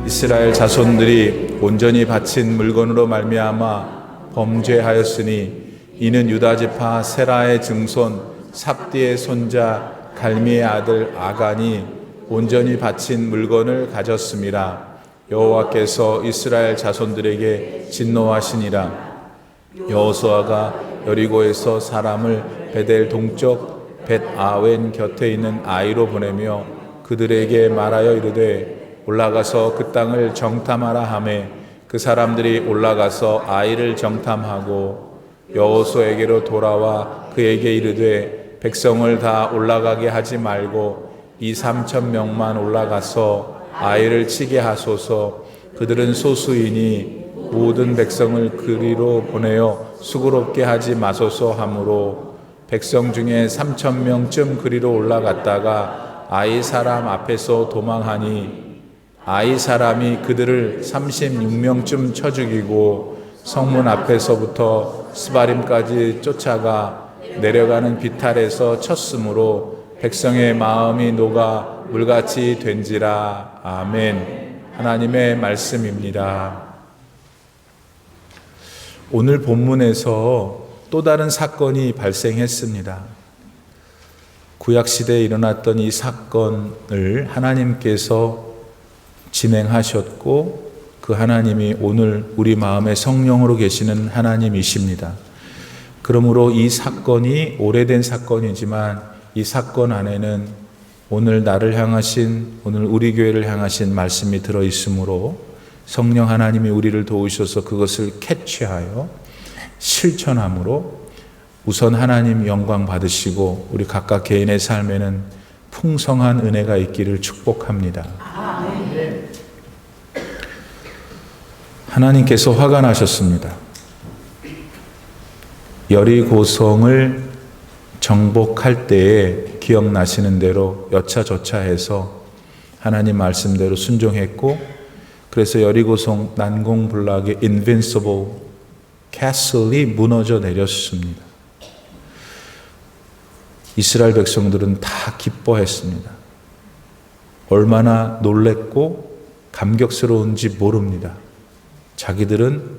이스라엘 자손들이 온전히 바친 물건으로 말미암아 범죄하였으니 이는 유다 지파 세라의 증손 삽디의 손자 갈미의 아들 아간이 온전히 바친 물건을 가졌음이라. 여호와께서 이스라엘 자손들에게 진노하시니라. 여호수아가 여리고에서 사람을 베델 동쪽 벳아웬 곁에 있는 아이로 보내며 그들에게 말하여 이르되 올라가서 그 땅을 정탐하라 하매 그 사람들이 올라가서 아이를 정탐하고 여호수아에게로 돌아와 그에게 이르되 백성을 다 올라가게 하지 말고 2,3,000명만 올라가서 아이를 치게 하소서. 그들은 소수이니 모든 백성을 그리로 보내어 수고롭게 하지 마소서 하므로 백성 중에 3,000명쯤 그리로 올라갔다가 아이 사람 앞에서 도망하니 아이 사람이 그들을 36명쯤 쳐 죽이고 성문 앞에서부터 스바림까지 쫓아가 내려가는 비탈에서 쳤으므로 백성의 마음이 녹아 물같이 된지라. 아멘. 하나님의 말씀입니다. 오늘 본문에서 또 다른 사건이 발생했습니다. 구약시대에 일어났던 이 사건을 하나님께서 진행하셨고 그 하나님이 오늘 우리 마음에 성령으로 계시는 하나님이십니다. 그러므로 이 사건이 오래된 사건이지만 이 사건 안에는 오늘 나를 향하신, 오늘 우리 교회를 향하신 말씀이 들어있으므로 성령 하나님이 우리를 도우셔서 그것을 캐치하여 실천함으로 우선 하나님 영광 받으시고 우리 각각 개인의 삶에는 풍성한 은혜가 있기를 축복합니다. 하나님께서 화가 나셨습니다. 여리고성을 정복할 때에 기억나시는 대로 여차저차해서 하나님 말씀대로 순종했고 그래서 여리고성 난공불락의 invincible castle이 무너져 내렸습니다. 이스라엘 백성들은 다 기뻐했습니다. 얼마나 놀랬고 감격스러운지 모릅니다. 자기들은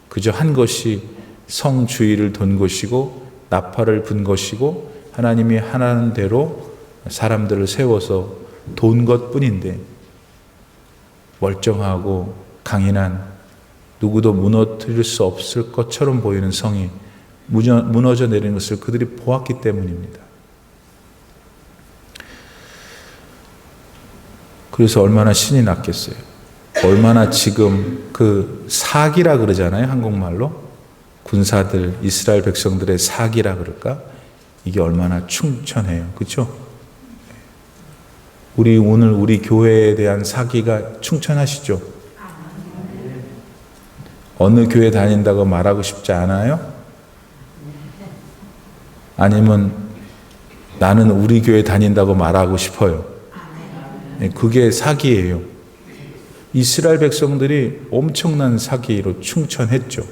그저 한 것이 성 주위를 돈 것이고 나팔을 분 것이고 하나님이 하라는 대로 사람들을 세워서 돈 것뿐인데 멀쩡하고 강인한 누구도 무너뜨릴 수 없을 것처럼 보이는 성이 무너져 내리는 것을 그들이 보았기 때문입니다. 그래서 얼마나 신이 났겠어요. 얼마나 지금 그 사기라 그러잖아요. 한국말로. 군사들, 이스라엘 백성들의 사기라 그럴까? 이게 얼마나 충천해요. 그렇죠? 오늘 우리 교회에 대한 사기가 충천하시죠? 어느 교회 다닌다고 말하고 싶지 않아요? 아니면 나는 우리 교회 다닌다고 말하고 싶어요. 그게 사기예요. 이스라엘 백성들이 엄청난 사기로 충천했죠.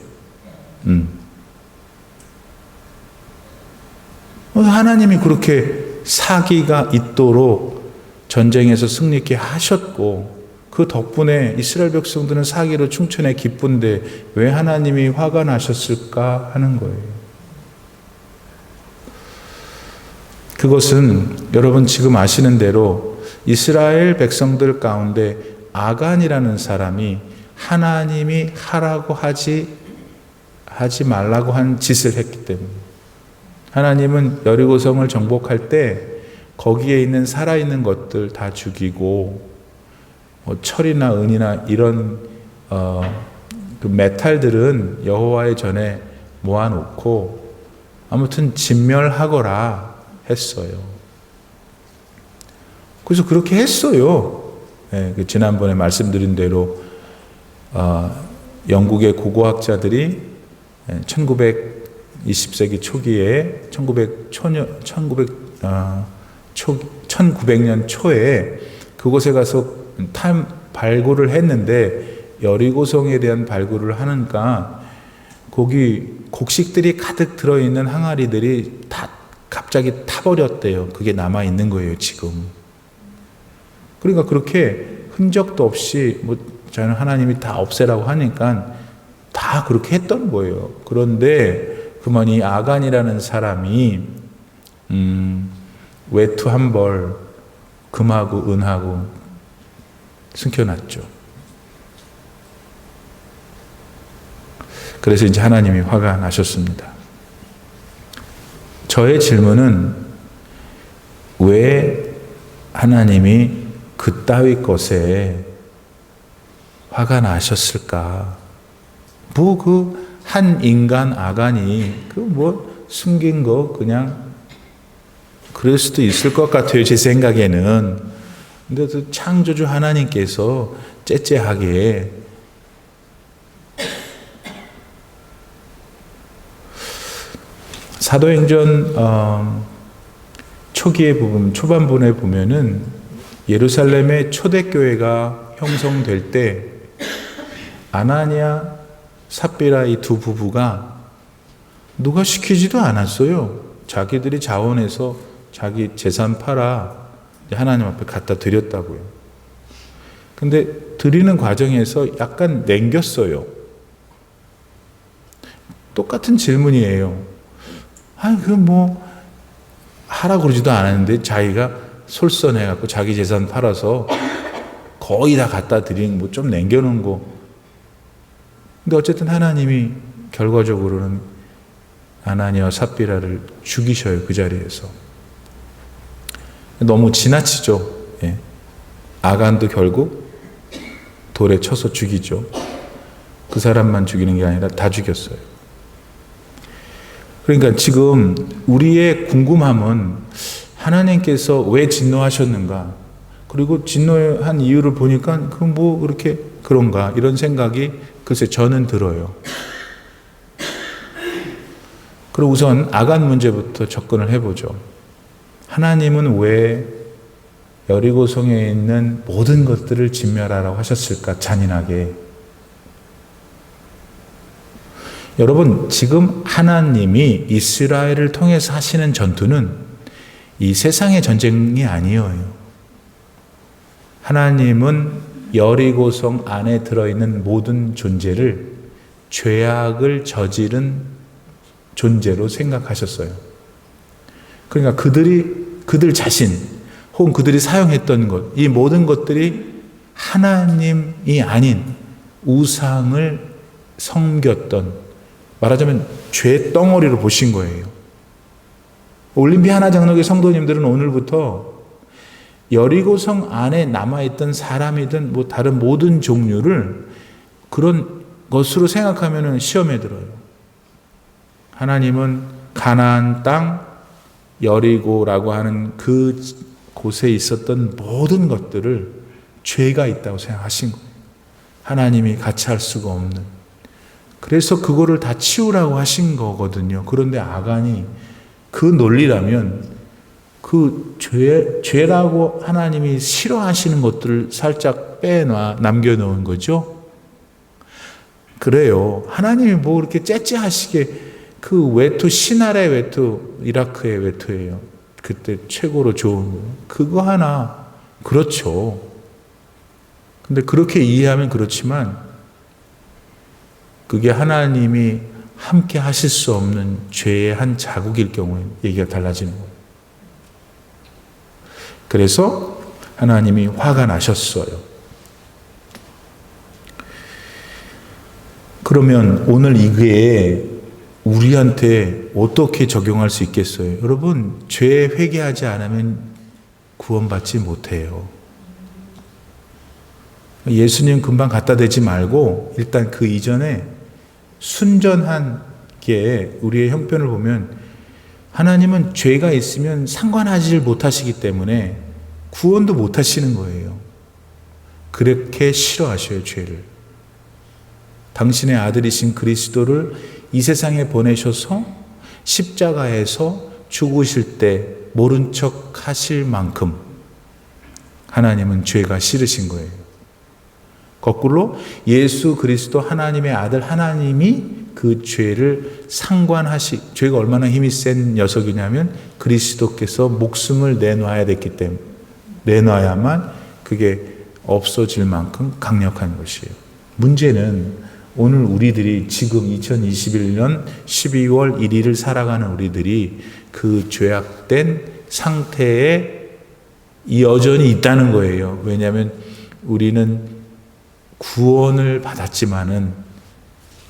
하나님이 그렇게 사기가 있도록 전쟁에서 승리케 하셨고 그 덕분에 이스라엘 백성들은 사기로 충천해 기쁜데 왜 하나님이 화가 나셨을까 하는 거예요. 그것은 여러분 지금 아시는 대로 이스라엘 백성들 가운데 아간이라는 사람이 하나님이 하라고 하지 말라고 한 짓을 했기 때문에 하나님은 여리고성을 정복할 때 거기에 있는 살아있는 것들 다 죽이고 철이나 은이나 이런 그 메탈들은 여호와의 전에 모아놓고 아무튼 진멸하거라 했어요. 그래서 그렇게 했어요. 네, 지난번에 말씀드린 대로 영국의 고고학자들이 1920세기 초기에 1900년 초에 그곳에 가서 발굴을 했는데 여리고성에 대한 발굴을 하니까 거기 곡식들이 가득 들어있는 항아리들이 다 갑자기 타버렸대요. 그게 남아있는 거예요, 지금. 그러니까 그렇게 흔적도 없이 저는 하나님이 다 없애라고 하니까 다 그렇게 했던 거예요. 그런데 그만 이 아간이라는 사람이 외투 한 벌 금하고 은하고 숨겨놨죠. 그래서 이제 하나님이 화가 나셨습니다. 저의 질문은 왜 하나님이 그따위 것에 화가 나셨을까? 뭐 그 한 인간 아간이 그 뭐 숨긴 거 그냥 그럴 수도 있을 것 같아요. 제 생각에는. 근데 그 창조주 하나님께서 째째하게 사도행전 초기의 부분, 초반부에 보면은 예루살렘의 초대교회가 형성될 때 아나니아, 삽비라 이 두 부부가 누가 시키지도 않았어요. 자기들이 자원해서 자기 재산 팔아 하나님 앞에 갖다 드렸다고요. 근데 드리는 과정에서 약간 남겼어요. 똑같은 질문이에요. 아니, 그 뭐, 하라고 그러지도 않았는데 자기가 솔선해갖고 자기 재산 팔아서 거의 다 갖다 드린 뭐 좀 남겨놓은 거. 근데 어쨌든 하나님이 결과적으로는 아나니아와 삽비라를 죽이셔요. 그 자리에서. 너무 지나치죠. 예. 아간도 결국 돌에 쳐서 죽이죠. 그 사람만 죽이는 게 아니라 다 죽였어요. 그러니까 지금 우리의 궁금함은 하나님께서 왜 진노하셨는가? 그리고 진노한 이유를 보니까 그 뭐 그렇게 그런가? 이런 생각이 글쎄 저는 들어요. 그럼 우선 아간 문제부터 접근을 해보죠. 하나님은 왜 여리고성에 있는 모든 것들을 진멸하라고 하셨을까? 잔인하게. 여러분, 지금 하나님이 이스라엘을 통해서 하시는 전투는 이 세상의 전쟁이 아니에요. 하나님은 여리고성 안에 들어있는 모든 존재를 죄악을 저지른 존재로 생각하셨어요. 그러니까 그들 자신, 혹은 그들이 사용했던 것, 이 모든 것들이 하나님이 아닌 우상을 섬겼던, 말하자면 죄 덩어리로 보신 거예요. 올림피아 하나 장로교 성도님들은 오늘부터 여리고성 안에 남아있던 사람이든 뭐 다른 모든 종류를 그런 것으로 생각하면 시험에 들어요. 하나님은 가나안 땅 여리고라고 하는 그 곳에 있었던 모든 것들을 죄가 있다고 생각하신 거예요. 하나님이 같이 할 수가 없는. 그래서 그거를 다 치우라고 하신 거거든요. 그런데 아간이 그 논리라면 그 죄라고 하나님이 싫어하시는 것들을 살짝 남겨놓은 거죠. 그래요. 하나님이 뭐 그렇게 째째하시게 그 외투, 신할의 외투, 이라크의 외투예요. 그때 최고로 좋은 거. 그거 하나, 그렇죠. 근데 그렇게 이해하면 그렇지만 그게 하나님이 함께 하실 수 없는 죄의 한 자국일 경우에 얘기가 달라지는 거예요. 그래서 하나님이 화가 나셨어요. 그러면 오늘 이게 우리한테 어떻게 적용할 수 있겠어요? 여러분, 죄에 회개하지 않으면 구원받지 못해요. 예수님 금방 갖다 대지 말고 일단 그 이전에 순전한 게 우리의 형편을 보면 하나님은 죄가 있으면 상관하지 못하시기 때문에 구원도 못하시는 거예요. 그렇게 싫어하셔요, 죄를. 당신의 아들이신 그리스도를 이 세상에 보내셔서 십자가에서 죽으실 때 모른 척 하실 만큼 하나님은 죄가 싫으신 거예요. 거꾸로 예수 그리스도 하나님의 아들 하나님이 그 죄를 죄가 얼마나 힘이 센 녀석이냐면 그리스도께서 목숨을 내놔야 됐기 때문에 내놔야만 그게 없어질 만큼 강력한 것이에요. 문제는 오늘 우리들이 지금 2021년 12월 1일을 살아가는 우리들이 그 죄악된 상태에 여전히 있다는 거예요. 왜냐하면 우리는 구원을 받았지만은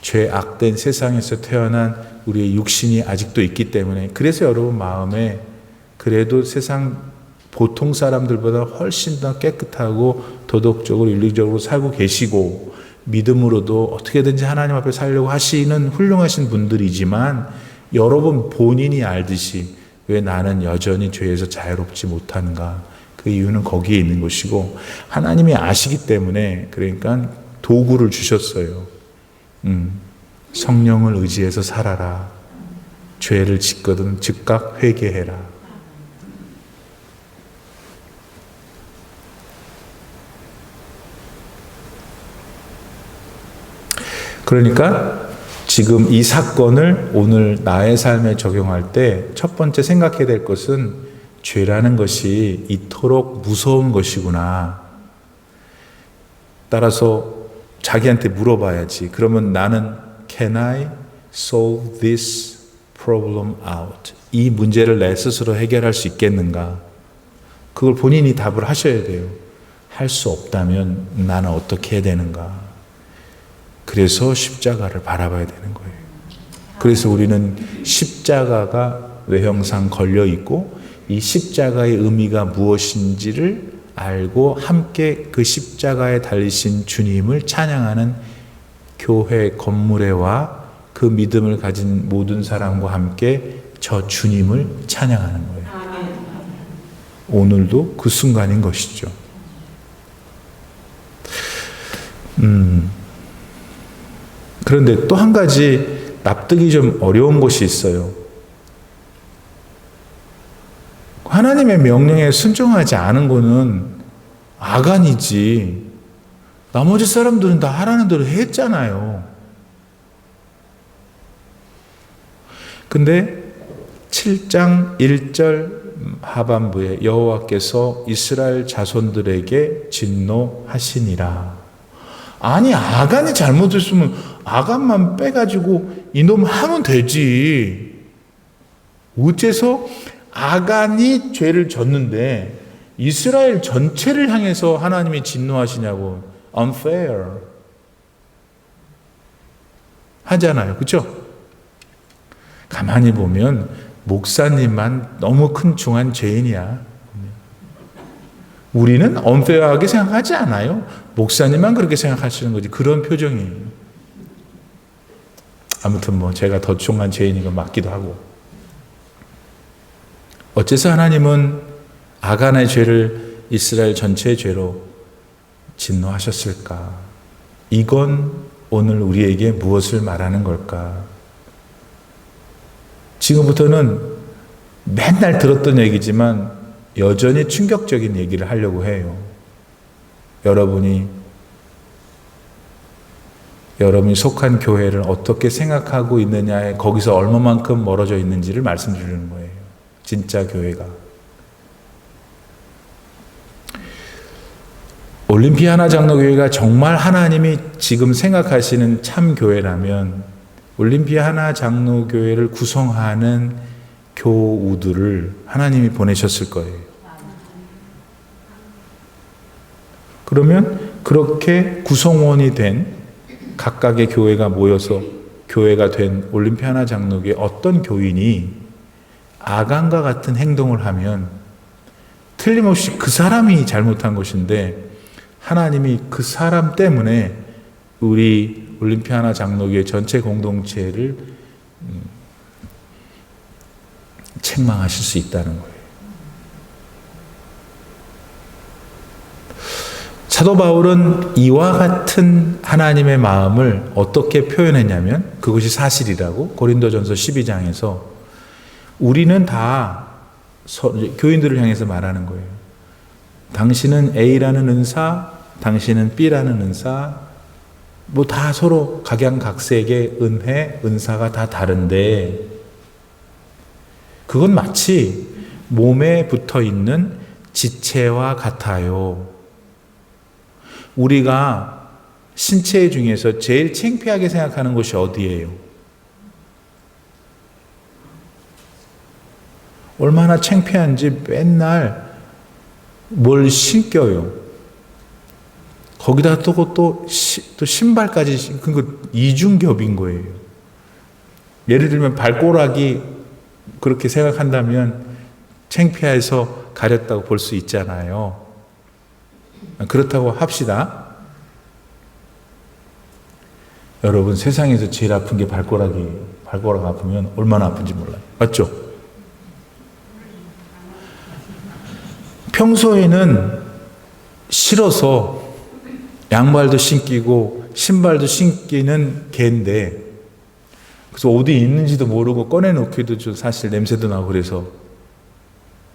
죄악된 세상에서 태어난 우리의 육신이 아직도 있기 때문에, 그래서 여러분 마음에 그래도 세상 보통 사람들보다 훨씬 더 깨끗하고 도덕적으로 윤리적으로 살고 계시고 믿음으로도 어떻게든지 하나님 앞에 살려고 하시는 훌륭하신 분들이지만, 여러분 본인이 알듯이 왜 나는 여전히 죄에서 자유롭지 못한가? 그 이유는 거기에 있는 것이고, 하나님이 아시기 때문에 그러니까 도구를 주셨어요. 성령을 의지해서 살아라. 죄를 짓거든 즉각 회개해라. 그러니까 지금 이 사건을 오늘 나의 삶에 적용할 때 첫 번째 생각해야 될 것은 죄라는 것이 이토록 무서운 것이구나. 따라서 자기한테 물어봐야지. 그러면 나는 Can I solve this problem out? 이 문제를 내 스스로 해결할 수 있겠는가? 그걸 본인이 답을 하셔야 돼요. 할 수 없다면 나는 어떻게 해야 되는가? 그래서 십자가를 바라봐야 되는 거예요. 그래서 우리는 십자가가 외형상 걸려 있고 이 십자가의 의미가 무엇인지를 알고 함께 그 십자가에 달리신 주님을 찬양하는 교회 건물에와 그 믿음을 가진 모든 사람과 함께 저 주님을 찬양하는 거예요. 오늘도 그 순간인 것이죠. 그런데 또 한 가지 납득이 좀 어려운 것이 있어요. 하나님의 명령에 순종하지 않은 거는 아간이지, 나머지 사람들은 다 하라는 대로 했잖아요. 근데 7장 1절 하반부에 여호와께서 이스라엘 자손들에게 진노하시니라. 아니, 아간이 잘못했으면 아간만 빼가지고 이놈 하면 되지. 어째서 아간이 죄를 졌는데 이스라엘 전체를 향해서 하나님이 진노하시냐고. unfair 하잖아요. 그렇죠? 가만히 보면 목사님만 너무 큰 중한 죄인이야. 우리는 unfair하게 생각하지 않아요. 목사님만 그렇게 생각하시는 거지. 그런 표정이에요. 아무튼 뭐 제가 더 중한 죄인인 건 맞기도 하고. 어째서 하나님은 아간의 죄를 이스라엘 전체의 죄로 진노하셨을까? 이건 오늘 우리에게 무엇을 말하는 걸까? 지금부터는 맨날 들었던 얘기지만 여전히 충격적인 얘기를 하려고 해요. 여러분이 속한 교회를 어떻게 생각하고 있느냐에 거기서 얼마만큼 멀어져 있는지를 말씀드리는 거예요. 진짜 교회가. 올림피아나 장로교회가 정말 하나님이 지금 생각하시는 참 교회라면 올림피아나 장로교회를 구성하는 교우들을 하나님이 보내셨을 거예요. 그러면 그렇게 구성원이 된 각각의 교회가 모여서 교회가 된 올림피아나 장로교회 어떤 교인이 아간과 같은 행동을 하면 틀림없이 그 사람이 잘못한 것인데 하나님이 그 사람 때문에 우리 올림피아나 장로교회 전체 공동체를 책망하실 수 있다는 거예요. 사도 바울은 이와 같은 하나님의 마음을 어떻게 표현했냐면 그것이 사실이라고 고린도전서 12장에서 우리는 다 교인들을 향해서 말하는 거예요. 당신은 A라는 은사, 당신은 B라는 은사, 뭐 다 서로 각양각색의 은혜, 은사가 다 다른데 그건 마치 몸에 붙어 있는 지체와 같아요. 우리가 신체 중에서 제일 창피하게 생각하는 곳이 어디예요? 얼마나 창피한지 맨날 뭘 신겨요. 거기다 또 신발까지, 그거 이중겹인 거예요. 예를 들면 발꼬락이 그렇게 생각한다면 창피해서 가렸다고 볼 수 있잖아요. 그렇다고 합시다. 여러분, 세상에서 제일 아픈 게 발꼬락이에요. 발꼬락 아프면 얼마나 아픈지 몰라요. 맞죠? 평소에는 싫어서 양말도 신기고 신발도 신기는 개인데, 그래서 어디 있는지도 모르고 꺼내놓기도 좀 사실 냄새도 나고 그래서.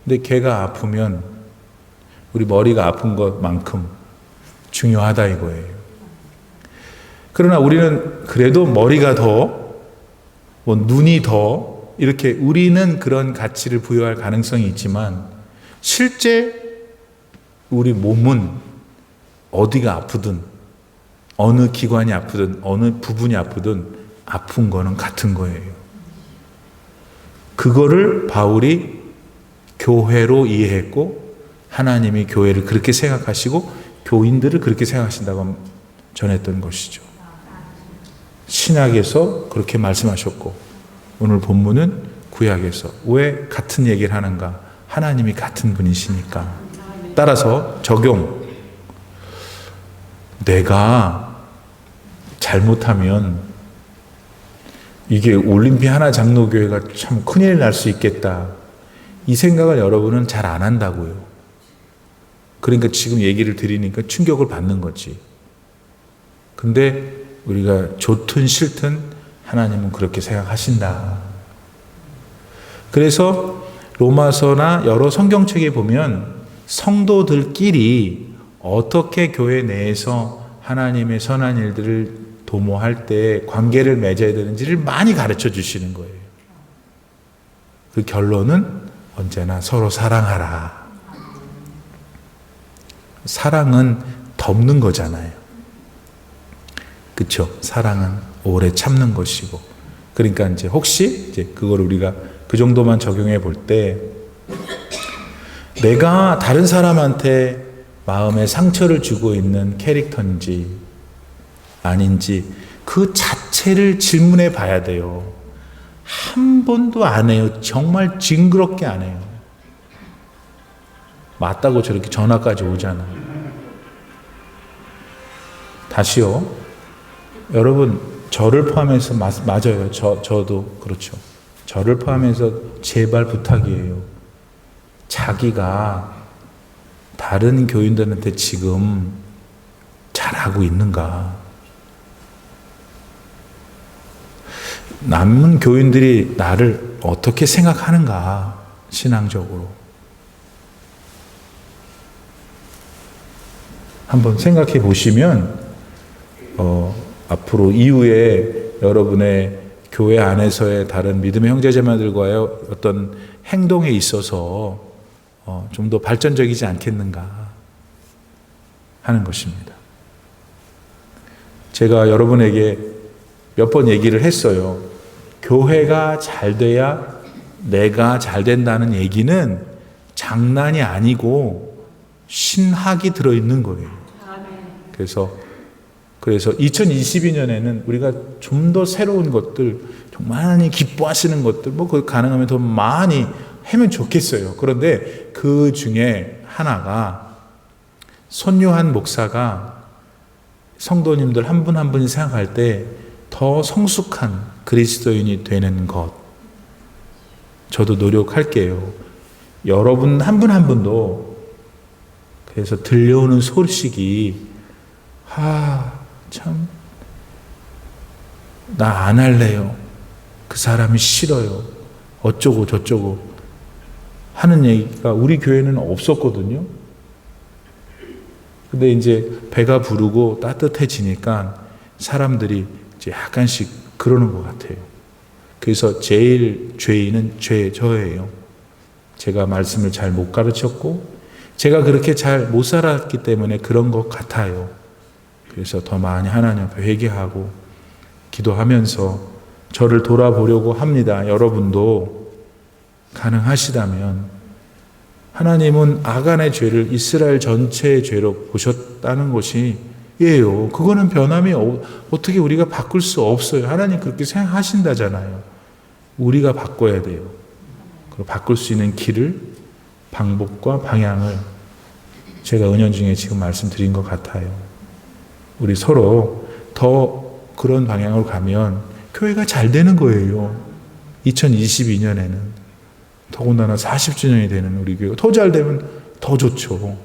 근데 개가 아프면 우리 머리가 아픈 것만큼 중요하다 이거예요. 그러나 우리는 그래도 머리가 눈이 더 이렇게 우리는 그런 가치를 부여할 가능성이 있지만, 실제 우리 몸은 어디가 아프든 어느 기관이 아프든 어느 부분이 아프든 아픈 거는 같은 거예요. 그거를 바울이 교회로 이해했고, 하나님이 교회를 그렇게 생각하시고 교인들을 그렇게 생각하신다고 전했던 것이죠. 신약에서 그렇게 말씀하셨고, 오늘 본문은 구약에서. 왜 같은 얘기를 하는가? 하나님이 같은 분이시니까. 따라서 적용. 내가 잘못하면 이게 올림픽 하나 장로교회가 참 큰일 날 수 있겠다. 이 생각을 여러분은 잘 안 한다고요. 그러니까 지금 얘기를 드리니까 충격을 받는 거지. 근데 우리가 좋든 싫든 하나님은 그렇게 생각하신다. 그래서 로마서나 여러 성경책에 보면 성도들끼리 어떻게 교회 내에서 하나님의 선한 일들을 도모할 때 관계를 맺어야 되는지를 많이 가르쳐 주시는 거예요. 그 결론은 언제나 서로 사랑하라. 사랑은 덮는 거잖아요. 그렇죠? 사랑은 오래 참는 것이고. 그러니까 혹시 그걸 우리가 그 정도만 적용해 볼 때, 내가 다른 사람한테 마음에 상처를 주고 있는 캐릭터인지 아닌지 그 자체를 질문해 봐야 돼요. 한 번도 안 해요. 정말 징그럽게 안 해요. 맞다고 저렇게 전화까지 오잖아요. 다시요. 여러분, 저를 포함해서 맞아요. 저도 그렇죠. 저를 포함해서 제발 부탁이에요. 자기가 다른 교인들한테 지금 잘하고 있는가? 남은 교인들이 나를 어떻게 생각하는가? 신앙적으로. 한번 생각해 보시면 앞으로 이후에 여러분의 교회 안에서의 다른 믿음의 형제자매들과의 어떤 행동에 있어서 좀 더 발전적이지 않겠는가 하는 것입니다. 제가 여러분에게 몇 번 얘기를 했어요. 교회가 잘 돼야 내가 잘 된다는 얘기는 장난이 아니고 신학이 들어있는 거예요. 그래서 2022년에는 우리가 좀 더 새로운 것들, 좀 많이 기뻐하시는 것들, 그 가능하면 더 많이 하면 좋겠어요. 그런데 그 중에 하나가 손요한 목사가 성도님들 한 분 한 분이 생각할 때 더 성숙한 그리스도인이 되는 것. 저도 노력할게요. 여러분 한 분 한 분도 그래서 들려오는 소식이 참 나 안 할래요. 그 사람이 싫어요. 어쩌고 저쩌고 하는 얘기가 우리 교회는 없었거든요. 근데 이제 배가 부르고 따뜻해지니까 사람들이 이제 약간씩 그러는 것 같아요. 그래서 제일 죄인은 저예요. 제가 말씀을 잘 못 가르쳤고 제가 그렇게 잘 못 살았기 때문에 그런 것 같아요. 그래서 더 많이 하나님 앞에 회개하고 기도하면서 저를 돌아보려고 합니다. 여러분도 가능하시다면 하나님은 아간의 죄를 이스라엘 전체의 죄로 보셨다는 것이 예요. 그거는 변함이 어떻게 우리가 바꿀 수 없어요. 하나님 그렇게 생각하신다잖아요. 우리가 바꿔야 돼요. 그리고 바꿀 수 있는 길을, 방법과 방향을 제가 은연중에 지금 말씀드린 것 같아요. 우리 서로 더 그런 방향으로 가면 교회가 잘 되는 거예요. 2022년에는 더군다나 40주년이 되는 우리 교회가 더 잘 되면 더 좋죠.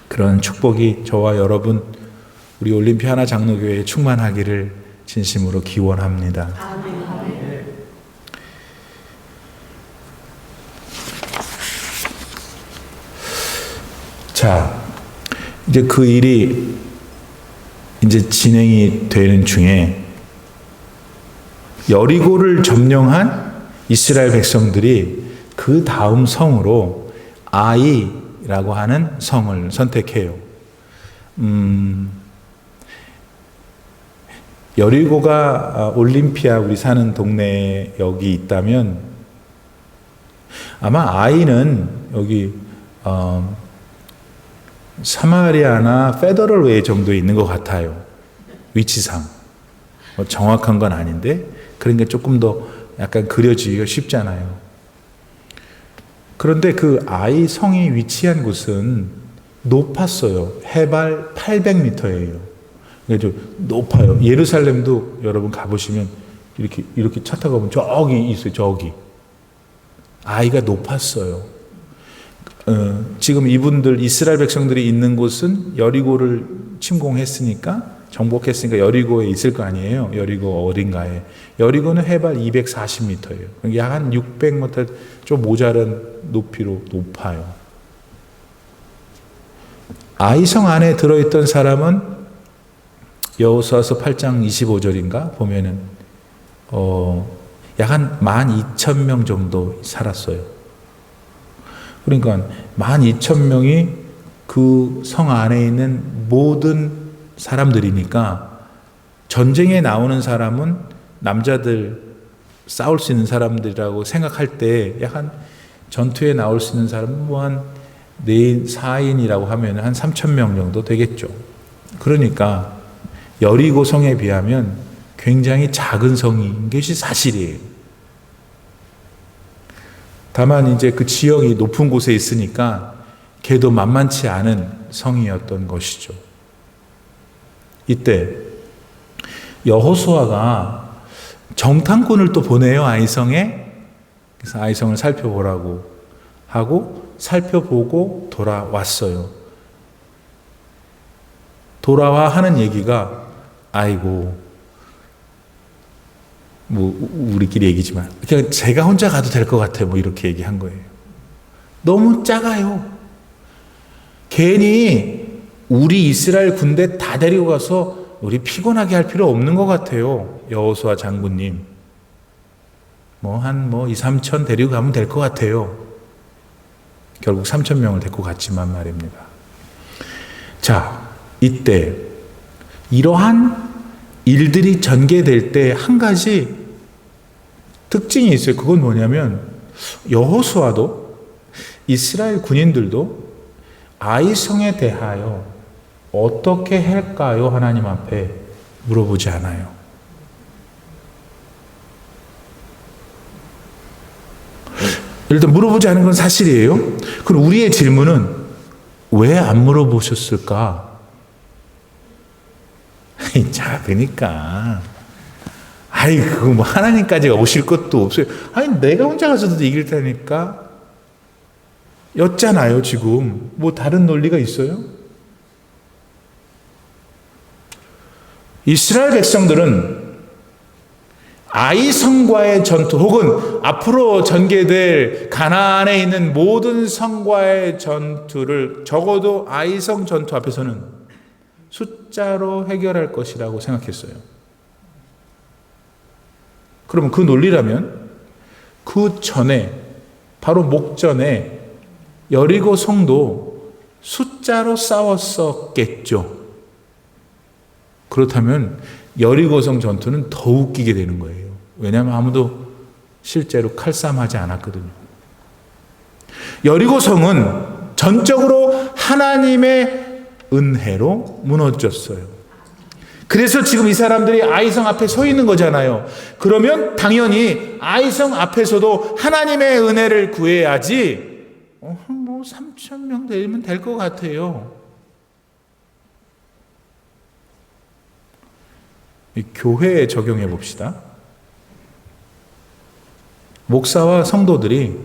그런 축복이 저와 여러분 우리 올림픽 하나 장로교회에 충만하기를 진심으로 기원합니다. 자, 이제 그 일이 이제 진행이 되는 중에 여리고를 점령한 이스라엘 백성들이 그 다음 성으로 아이라고 하는 성을 선택해요. 여리고가 올림피아 우리 사는 동네에 여기 있다면 아마 아이는 여기 사마리아나 페더럴 웨이 정도에 있는 것 같아요. 위치상. 정확한 건 아닌데 그러니까 조금 더 약간 그려지기가 쉽잖아요. 그런데 그 아이 성이 위치한 곳은 높았어요. 해발 800m예요. 그러니까 좀 높아요. 예루살렘도 여러분 가보시면 이렇게 차 타고 가면 저기 있어요. 저기. 아이가 높았어요. 지금 이분들 이스라엘 백성들이 있는 곳은 여리고를 침공했으니까 정복했으니까 여리고에 있을 거 아니에요. 여리고 어딘가에. 여리고는 해발 240m예요. 약 한 600m 좀 모자란 높이로 높아요. 아이성 안에 들어있던 사람은 여호수아서 8장 25절인가 보면은 약 한 12,000명 정도 살았어요. 그러니까 12,000명이 그 성 안에 있는 모든 사람들이니까 전쟁에 나오는 사람은 남자들 싸울 수 있는 사람들이라고 생각할 때 약간 전투에 나올 수 있는 사람은 뭐 한 4인이라고 하면 한 3,000명 정도 되겠죠. 그러니까 여리고 성에 비하면 굉장히 작은 성인 것이 사실이에요. 다만 이제 그 지역이 높은 곳에 있으니까 걔도 만만치 않은 성이었던 것이죠. 이때 여호수아가 정탐꾼을 또 보내요. 아이성에. 그래서 아이성을 살펴보라고 하고 살펴보고 돌아왔어요. 돌아와 하는 얘기가 아이고 뭐 우리끼리 얘기지만 그냥 제가 혼자 가도 될 것 같아요. 뭐 이렇게 얘기한 거예요. 너무 작아요. 괜히 우리 이스라엘 군대 다 데리고 가서 우리 피곤하게 할 필요 없는 것 같아요. 여호수아 장군님. 한 2, 3천 데리고 가면 될 것 같아요. 결국 3,000명을 데리고 갔지만 말입니다. 자, 이때 이러한 일들이 전개될 때 한 가지 특징이 있어요. 그건 뭐냐면 여호수아도 이스라엘 군인들도 아이성에 대하여 어떻게 할까요? 하나님 앞에 물어보지 않아요. 일단 물어보지 않은 건 사실이에요. 그럼 우리의 질문은 왜 안 물어보셨을까? 작으니까. 그거 뭐 하나님까지 오실 것도 없어요. 내가 혼자 가서도 이길 테니까. 였잖아요, 지금. 뭐 다른 논리가 있어요? 이스라엘 백성들은 아이성과의 전투 혹은 앞으로 전개될 가나안에 있는 모든 성과의 전투를 적어도 아이성 전투 앞에서는 숫자로 해결할 것이라고 생각했어요. 그러면 그 논리라면 그 전에 바로 목전에 여리고 성도 숫자로 싸웠었겠죠. 그렇다면 여리고성 전투는 더 웃기게 되는 거예요. 왜냐하면 아무도 실제로 칼싸움하지 않았거든요. 여리고성은 전적으로 하나님의 은혜로 무너졌어요. 그래서 지금 이 사람들이 아이성 앞에 서 있는 거잖아요. 그러면 당연히 아이성 앞에서도 하나님의 은혜를 구해야지 3,000명 되면 될 것 같아요. 이 교회에 적용해 봅시다. 목사와 성도들이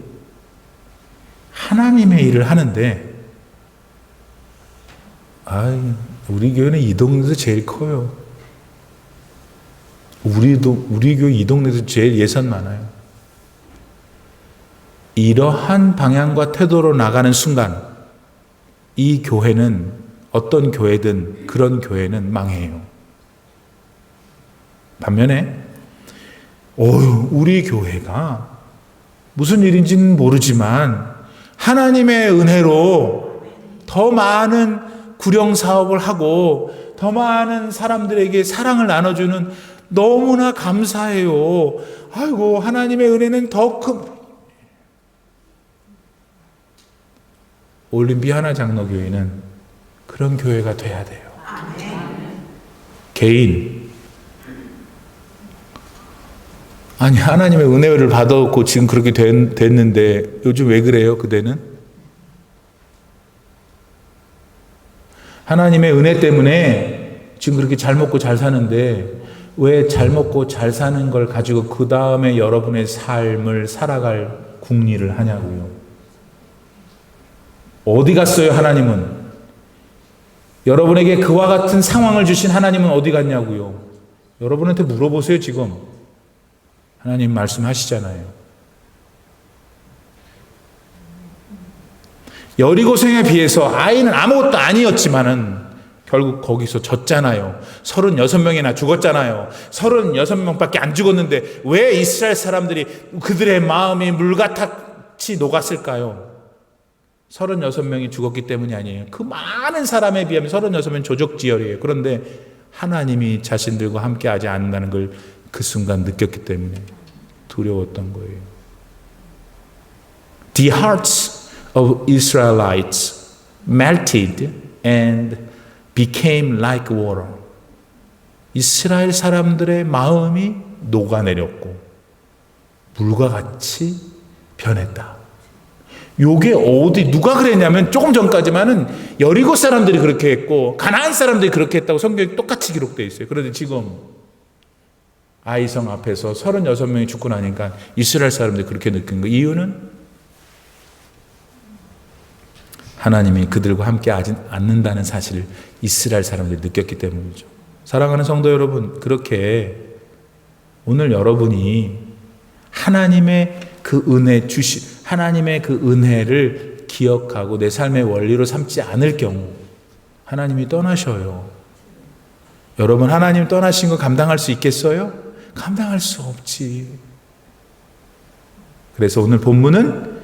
하나님의 일을 하는데, 우리 교회는 이 동네에서 제일 커요. 우리 교회 이 동네에서 제일 예산 많아요. 이러한 방향과 태도로 나가는 순간 이 교회는, 어떤 교회든 그런 교회는 망해요. 반면에 우리 교회가 무슨 일인지는 모르지만 하나님의 은혜로 더 많은 구령 사업을 하고 더 많은 사람들에게 사랑을 나눠주는, 너무나 감사해요. 아이고, 하나님의 은혜는 더 큰. 올림피 하나장로교회는 그런 교회가 돼야 돼요. 개인, 하나님의 은혜를 받았고 지금 그렇게 됐는데 요즘 왜 그래요? 그대는 하나님의 은혜 때문에 지금 그렇게 잘 먹고 잘 사는데, 왜 잘 먹고 잘 사는 걸 가지고 그 다음에 여러분의 삶을 살아갈 궁리를 하냐고요. 어디 갔어요? 하나님은 여러분에게 그와 같은 상황을 주신 하나님은 어디 갔냐고요. 여러분한테 물어보세요. 지금 하나님 말씀하시잖아요. 여리고성에 비해서 아이는 아무것도 아니었지만은 결국 거기서 졌잖아요. 36명이나 죽었잖아요. 36명밖에 안 죽었는데 왜 이스라엘 사람들이 그들의 마음이 물같이 녹았을까요? 36명이 죽었기 때문이 아니에요. 그 많은 사람에 비하면 36명은 조족지열이에요. 그런데 하나님이 자신들과 함께 하지 않는다는 걸 그 순간 느꼈기 때문에 두려웠던 거예요. The hearts of Israelites melted and became like water. 이스라엘 사람들의 마음이 녹아내렸고 물과 같이 변했다. 요게 누가 그랬냐면 조금 전까지만은 여리고 사람들이 그렇게 했고 가나안 사람들이 그렇게 했다고 성경에 똑같이 기록되어 있어요. 그런데 지금 아이성 앞에서 36명이 죽고 나니까 이스라엘 사람들이 그렇게 느낀 거. 이유는 하나님이 그들과 함께 하지 않는다는 사실을 이스라엘 사람들이 느꼈기 때문이죠. 사랑하는 성도 여러분, 그렇게 오늘 여러분이 하나님의 그 하나님의 그 은혜를 기억하고 내 삶의 원리로 삼지 않을 경우 하나님이 떠나셔요. 여러분, 하나님 떠나신 거 감당할 수 있겠어요? 감당할 수 없지. 그래서 오늘 본문은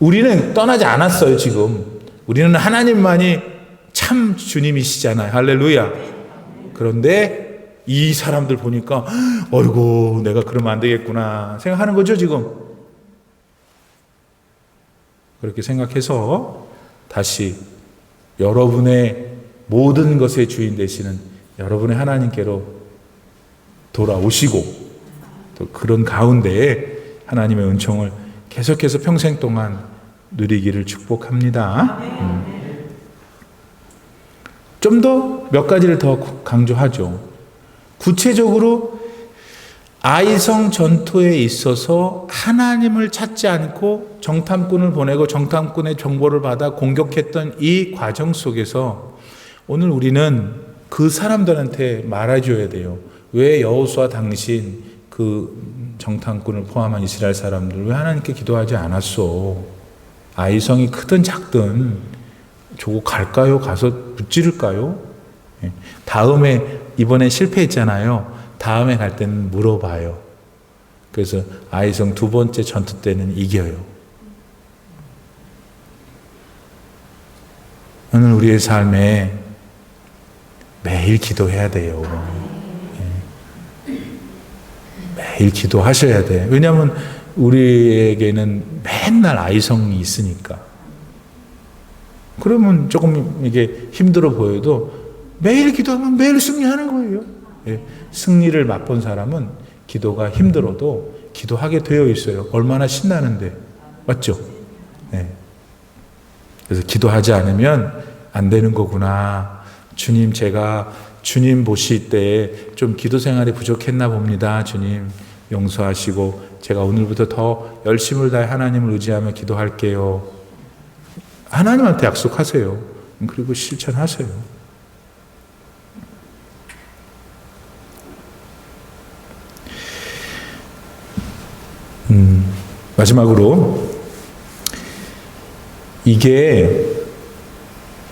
우리는 떠나지 않았어요. 지금 우리는 하나님만이 참 주님이시잖아요. 할렐루야. 그런데 이 사람들 보니까 어이구, 내가 그러면 안 되겠구나 생각하는 거죠. 지금 그렇게 생각해서 다시 여러분의 모든 것의 주인 되시는 여러분의 하나님께로 돌아오시고, 또 그런 가운데에 하나님의 은총을 계속해서 평생 동안 누리기를 축복합니다. 좀 더 몇 가지를 더 강조하죠. 구체적으로 아이성 전투에 있어서 하나님을 찾지 않고 정탐꾼을 보내고 정탐꾼의 정보를 받아 공격했던 이 과정 속에서 오늘 우리는 그 사람들한테 말해줘야 돼요. 왜 여호수아 당신 그 정탐꾼을 포함한 이스라엘 사람들 왜 하나님께 기도하지 않았어? 아이성이 크든 작든 저거 갈까요? 가서 무찌를까요? 다음에, 이번에 실패했잖아요. 다음에 갈 때는 물어봐요. 그래서 아이성 두 번째 전투 때는 이겨요. 오늘 우리의 삶에 매일 기도해야 돼요. 매일 기도하셔야 돼. 왜냐하면 우리에게는 맨날 아이성이 있으니까. 그러면 조금 이게 힘들어 보여도 매일 기도하면 매일 승리하는 거예요. 승리를 맛본 사람은 기도가 힘들어도 기도하게 되어 있어요. 얼마나 신나는데. 맞죠? 그래서 기도하지 않으면 안 되는 거구나. 주님, 제가 주님 보실 때 좀 기도 생활이 부족했나 봅니다. 주님 용서하시고 제가 오늘부터 더 열심을 다해 하나님을 의지하며 기도할게요. 하나님한테 약속하세요. 그리고 실천하세요. 마지막으로 이게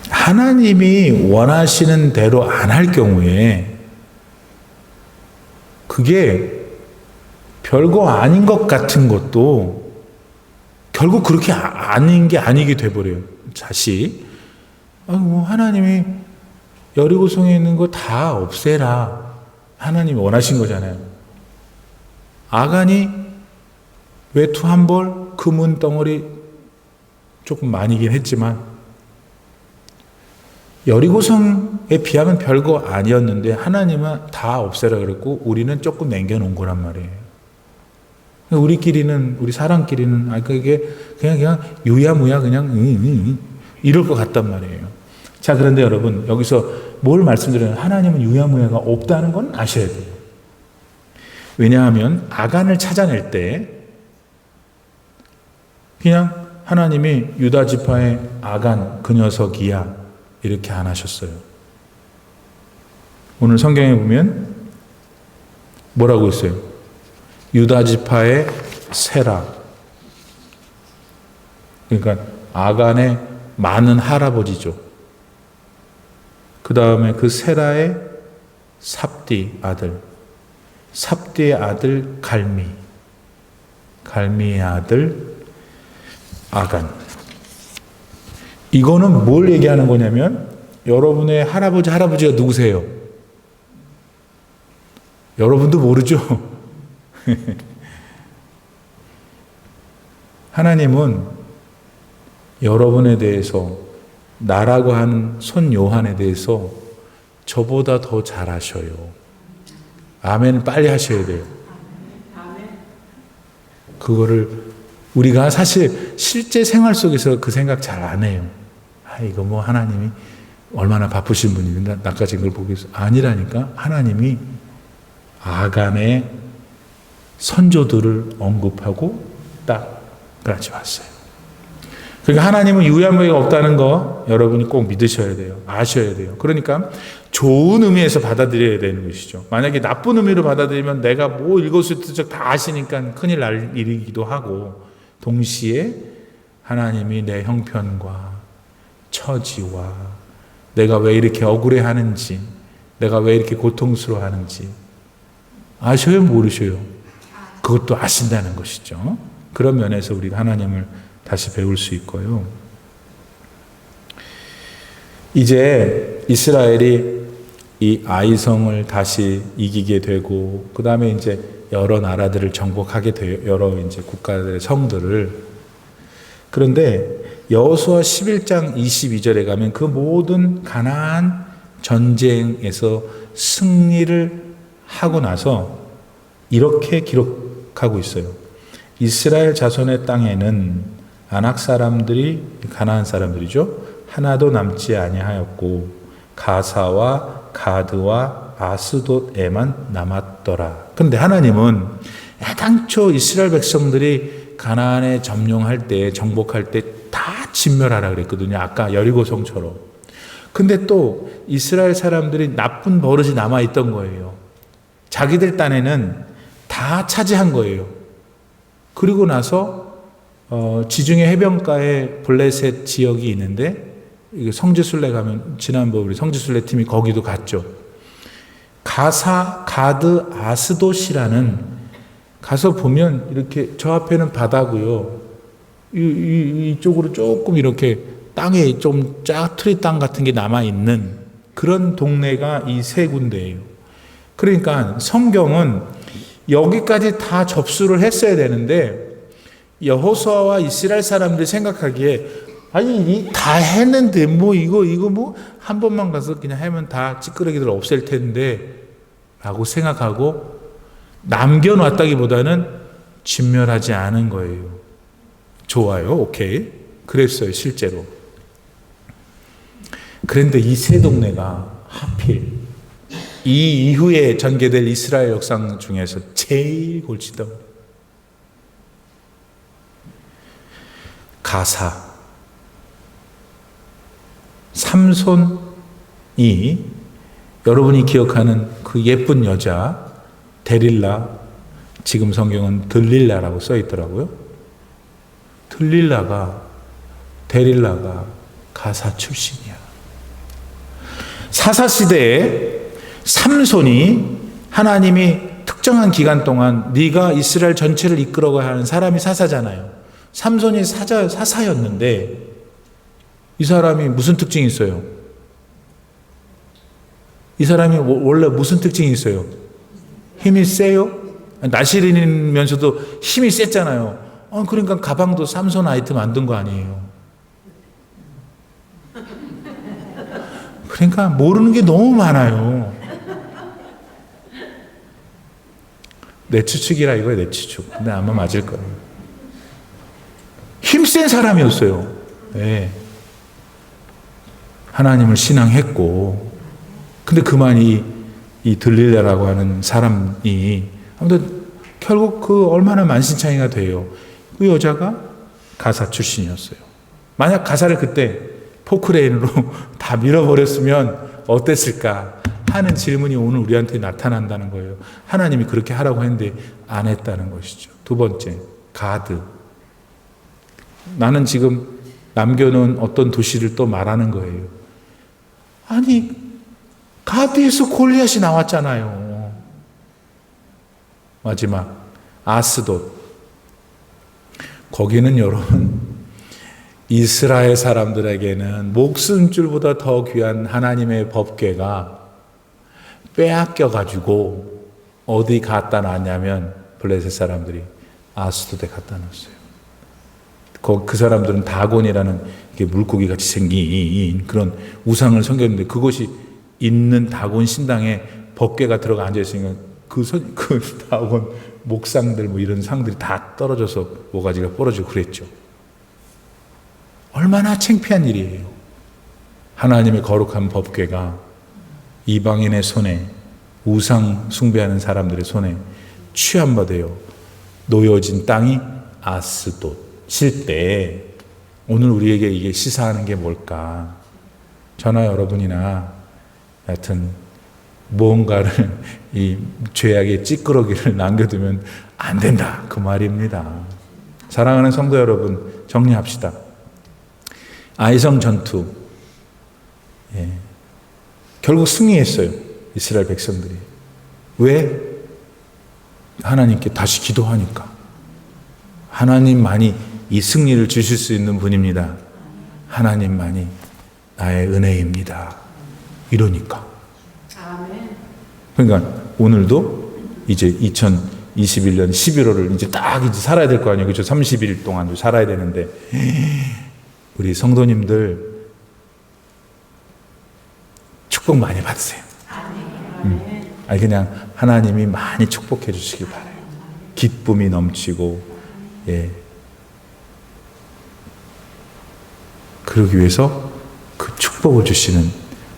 하나님이 원하시는 대로 안 할 경우에 그게 별거 아닌 것 같은 것도 결국 그렇게 아닌 게 아니게 돼버려요. 다시 하나님이 여리고성에 있는 거 다 없애라. 하나님이 원하신 거잖아요. 아간이 외투 한 벌, 금은 덩어리 조금 많이긴 했지만 여리고성에 비하면 별거 아니었는데 하나님은 다 없애라 그랬고 우리는 조금 남겨놓은 거란 말이에요. 우리 사람끼리는 그게 그냥 유야무야 그냥 이럴 것 같단 말이에요. 자, 그런데 여러분 여기서 뭘 말씀드려요? 하나님은 유야무야가 없다는 건 아셔야 돼요. 왜냐하면 아간을 찾아낼 때 그냥 하나님이 유다 지파의 아간 그 녀석이야 이렇게 안 하셨어요. 오늘 성경에 보면 뭐라고 했어요? 유다 지파의 세라. 그러니까 아간의 많은 할아버지죠. 그 다음에 그 세라의 삽디 아들, 삽디의 아들 갈미, 갈미의 아들 아간. 이거는 뭘 얘기하는 거냐면 여러분의 할아버지가 누구세요? 여러분도 모르죠? 하나님은 여러분에 대해서 나라고 하는 손 요한에 대해서 저보다 더 잘 아셔요. 아멘 빨리 하셔야 돼요. 그거를 우리가 사실 실제 생활 속에서 그 생각 잘 안 해요. 이거 뭐 하나님이 얼마나 바쁘신 분인데 나까지 그걸 보기 위해서. 아니라니까. 하나님이 아간의 선조들을 언급하고 딱 가져왔어요. 그러니까 하나님은 유야무야가 없다는 거 여러분이 꼭 믿으셔야 돼요. 아셔야 돼요. 그러니까 좋은 의미에서 받아들여야 되는 것이죠. 만약에 나쁜 의미로 받아들이면 내가 뭐 일거수일투족 다 아시니까 큰일 날 일이기도 하고 동시에 하나님이 내 형편과 처지와 내가 왜 이렇게 억울해하는지 내가 왜 이렇게 고통스러워하는지 아셔요? 모르셔요? 그것도 아신다는 것이죠. 그런 면에서 우리가 하나님을 다시 배울 수 있고요. 이제 이스라엘이 이 아이성을 다시 이기게 되고 그 다음에 이제 여러 나라들을 정복하게 돼요. 여러 이제 국가들의 성들을. 그런데 여호수아 11장 22절에 가면 그 모든 가나안 전쟁에서 승리를 하고 나서 이렇게 기록하고 있어요. 이스라엘 자손의 땅에는 아낙 사람들이 가나안 사람들이죠. 하나도 남지 아니하였고 가사와 가드와 아스돗에만 남았더라. 그런데 하나님은 애당초 이스라엘 백성들이 가나안에 점령할 때 정복할 때 다 진멸하라 그랬거든요. 아까 여리고성처럼. 근데 또 이스라엘 사람들이 나쁜 버릇이 남아있던 거예요. 자기들 딴에는 다 차지한 거예요. 그리고 나서 지중해 해변가에 블레셋 지역이 있는데 성지순례 가면 지난번 우리 성지순례 팀이 거기도 갔죠. 가사, 가드, 아스돗이라는 가서 보면 이렇게 저 앞에는 바다고요. 이쪽으로 조금 이렇게 땅에 좀 짜투리 땅 같은 게 남아 있는 그런 동네가 이 세 군데예요. 그러니까 성경은 여기까지 다 접수를 했어야 되는데 여호수아와 이스라엘 사람들이 생각하기에 아니 다 했는데 뭐 이거 뭐 한 번만 가서 그냥 하면 다 찌끄러기들 없앨 텐데 라고 생각하고 남겨놨다기보다는 진멸하지 않은 거예요. 좋아요. 오케이. 그랬어요. 실제로. 그런데 이 세 동네가 하필 이 이후에 전개될 이스라엘 역사 중에서 제일 골치덩 가사 삼손이 여러분이 기억하는 그 예쁜 여자 데릴라, 지금 성경은 들릴라라고 써 있더라고요. 데릴라가 가사 출신이야. 사사시대에 삼손이 하나님이 특정한 기간 동안 네가 이스라엘 전체를 이끌어가야 하는 사람이 사사잖아요. 삼손이 사사였는데 이 사람이 무슨 특징이 있어요? 이 사람이 원래 무슨 특징이 있어요? 힘이 세요? 나시린이면서도 힘이 셌잖아요. 그러니까 가방도 삼손 아이트 만든 거 아니에요. 그러니까 모르는 게 너무 많아요. 내 추측이라 이거예요, 내 추측. 근데 아마 맞을 거예요. 힘센 사람이었어요. 네. 하나님을 신앙했고, 근데 그만 이 들릴라라고 하는 사람이 아무튼 결국 그 얼마나 만신창이가 돼요. 그 여자가 가사 출신이었어요. 만약 가사를 그때 포크레인으로 다 밀어버렸으면 어땠을까 하는 질문이 오늘 우리한테 나타난다는 거예요. 하나님이 그렇게 하라고 했는데 안 했다는 것이죠. 두 번째, 가드. 나는 지금 남겨놓은 어떤 도시를 또 말하는 거예요. 아니, 가드에서 골리앗이 나왔잖아요. 마지막, 아스돗. 거기는 여러분, 이스라엘 사람들에게는 목숨줄보다 더 귀한 하나님의 법궤가 빼앗겨가지고 어디 갖다 놨냐면 블레셋 사람들이 아스돗에 갖다 놨어요. 그 사람들은 다곤이라는 물고기 같이 생긴 그런 우상을 섬겼는데 그것이 있는 다곤 신당에 법궤가 들어가 앉아있으니까 그 다곤 목상들 뭐 이런 상들이 다 떨어져서 모가지가 부러지고 그랬죠. 얼마나 창피한 일이에요. 하나님의 거룩한 법궤가 이방인의 손에, 우상 숭배하는 사람들의 손에 취함받아요. 놓여진 땅이 아스돗일 때 오늘 우리에게 이게 시사하는 게 뭘까? 저나 여러분이나 하여튼 무언가를 이 죄악의 찌끄러기를 남겨두면 안 된다. 그 말입니다. 사랑하는 성도 여러분, 정리합시다. 아이성 전투. 결국 승리했어요. 이스라엘 백성들이. 왜? 하나님께 다시 기도하니까. 하나님만이 이 승리를 주실 수 있는 분입니다. 하나님만이 나의 은혜입니다. 이러니까. 그러니까 오늘도 이제 2021년 11월을 이제 딱 이제 살아야 될 거 아니에요. 그렇죠? 30일 동안도 살아야 되는데 우리 성도님들 축복 많이 받으세요. 아니 그냥 하나님이 많이 축복해 주시길 바라요. 기쁨이 넘치고 그러기 위해서 그 축복을 주시는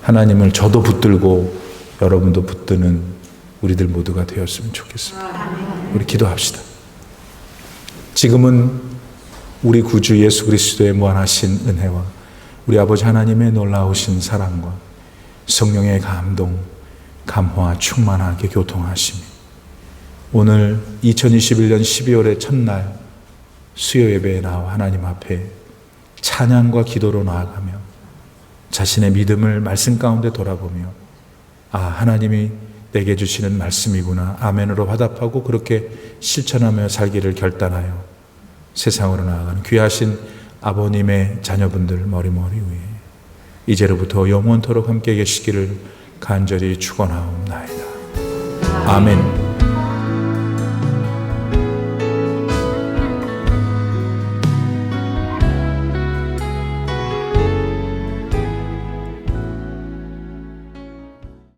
하나님을 저도 붙들고 여러분도 붙드는 우리들 모두가 되었으면 좋겠습니다. 우리 기도합시다. 지금은 우리 구주 예수 그리스도의 무한하신 은혜와 우리 아버지 하나님의 놀라우신 사랑과 성령의 감동, 감화 충만하게 교통하시며 오늘 2021년 12월의 첫날 수요 예배에 나와 하나님 앞에 찬양과 기도로 나아가며 자신의 믿음을 말씀 가운데 돌아보며 하나님이 내게 주시는 말씀이구나 아멘으로 화답하고 그렇게 실천하며 살기를 결단하여 세상으로 나아가는 귀하신 아버님의 자녀분들 머리머리 위에 이제로부터 영원토록 함께 계시기를 간절히 축원하옵나이다. 아멘.